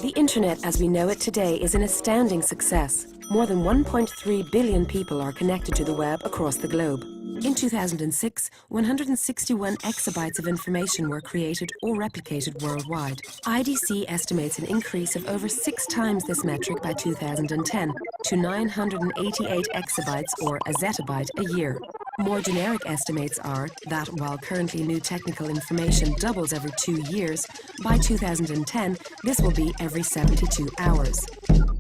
The Internet as we know it today is an astounding success. More than 1.3 billion people are connected to the web across the globe. In 2006, 161 exabytes of information were created or replicated worldwide. IDC estimates an increase of over 6 times this metric by 2010 to 988 exabytes or a zettabyte a year. More generic estimates are that while currently new technical information doubles every 2 years, by 2010 this will be every 72 hours.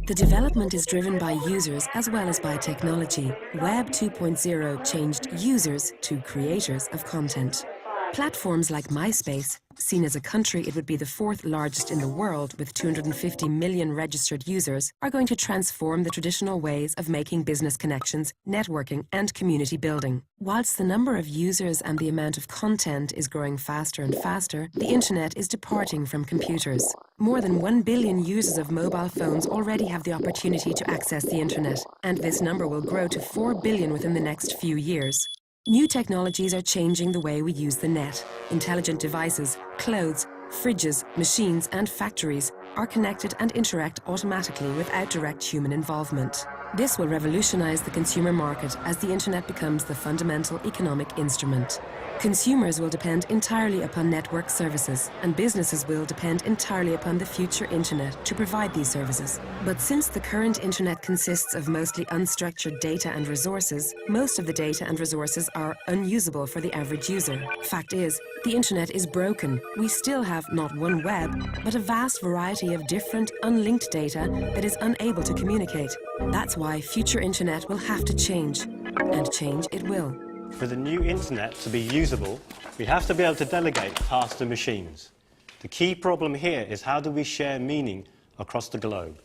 The development is driven by users as well as by technology. Web 2.0 changed users to creators of content. Platforms like MySpace, seen as a country it would be the 4th largest in the world with 250 million registered users, are going to transform the traditional ways of making business connections, networking and community building. Whilst the number of users and the amount of content is growing faster and faster, the Internet is departing from computers. More than 1 billion users of mobile phones already have the opportunity to access the Internet, and this number will grow to 4 billion within the next few years. New technologies are changing the way we use the net. Intelligent devices, clothes, fridges, machines and factories are connected and interact automatically without direct human involvement. This will revolutionize the consumer market as the Internet becomes the fundamental economic instrument. Consumers will depend entirely upon network services, and businesses will depend entirely upon the future Internet to provide these services. But since the current Internet consists of mostly unstructured data and resources, most of the data and resources are unusable for the average user. Fact is, the Internet is broken. We still have not one web, but a vast variety of different, unlinked data that is unable to communicate. That's why future Internet will have to change, and change it will. For the new Internet to be usable, we have to be able to delegate tasks to machines. The key problem here is how do we share meaning across the globe?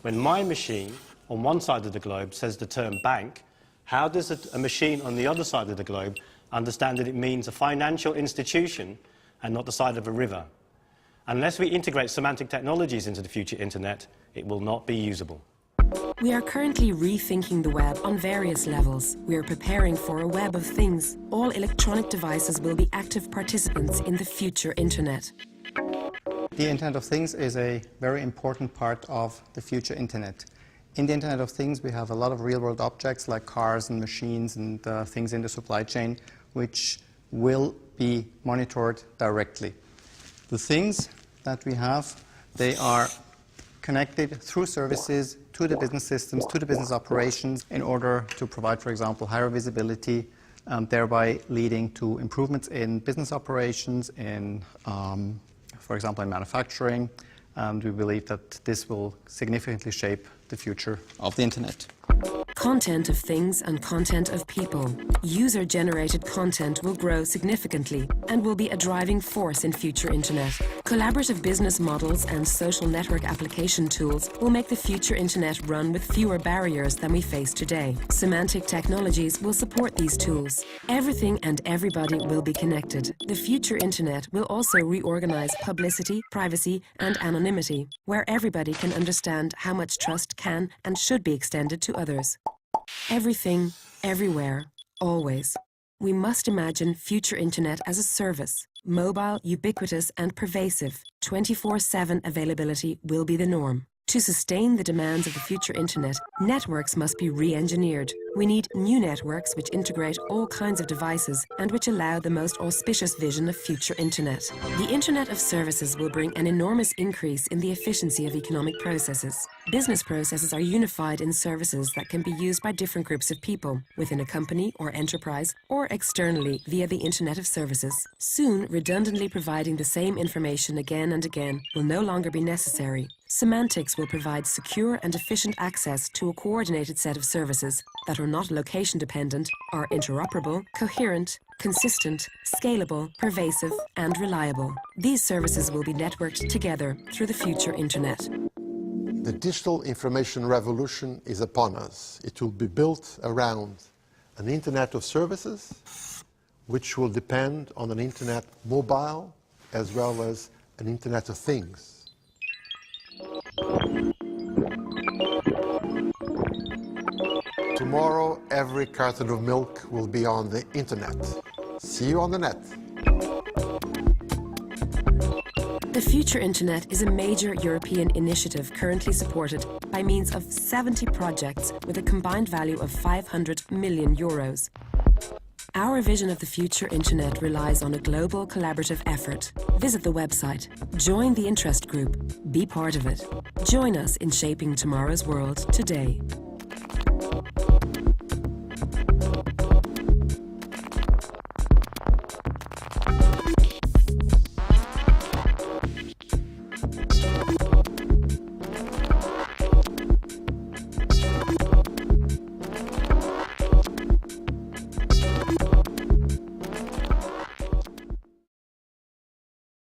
When my machine on one side of the globe says the term bank, how does a machine on the other side of the globe understand that it means a financial institution and not the side of a river? Unless we integrate semantic technologies into the future Internet, it will not be usable. We are currently rethinking the web on various levels. We are preparing for a web of things. All electronic devices will be active participants in the future Internet. The Internet of Things is a very important part of the future Internet. In the Internet of Things, we have a lot of real-world objects like cars and machines and things in the supply chain, which will be monitored directly. The things that we have, they are connected through services to the business systems, to the business operations, in order to provide, for example, higher visibility, thereby leading to improvements in business operations, for example, in manufacturing. And we believe that this will significantly shape the future of the Internet. Content of things and content of people. User-generated content will grow significantly and will be a driving force in future Internet. Collaborative business models and social network application tools will make the future Internet run with fewer barriers than we face today. Semantic technologies will support these tools. Everything and everybody will be connected. The future Internet will also reorganize publicity, privacy and anonymity, where everybody can understand how much trust can and should be extended to others. Everything, everywhere, always. We must imagine future Internet as a service. Mobile, ubiquitous and pervasive, 24/7 availability will be the norm. To sustain the demands of the future Internet, networks must be re-engineered. We need new networks which integrate all kinds of devices and which allow the most auspicious vision of future Internet. The Internet of Services will bring an enormous increase in the efficiency of economic processes. Business processes are unified in services that can be used by different groups of people, within a company or enterprise, or externally via the Internet of Services. Soon, redundantly providing the same information again and again will no longer be necessary. Semantics will provide secure and efficient access to a coordinated set of services that are not location-dependent, are interoperable, coherent, consistent, scalable, pervasive, and reliable. These services will be networked together through the future Internet. The digital information revolution is upon us. It will be built around an Internet of Services, which will depend on an Internet mobile as well as an Internet of Things. Tomorrow, every carton of milk will be on the Internet. See you on the net. The Future Internet is a major European initiative currently supported by means of 70 projects with a combined value of 500 million euros. Our vision of the future Internet relies on a global collaborative effort. Visit the website, join the interest group, be part of it. Join us in shaping tomorrow's world today.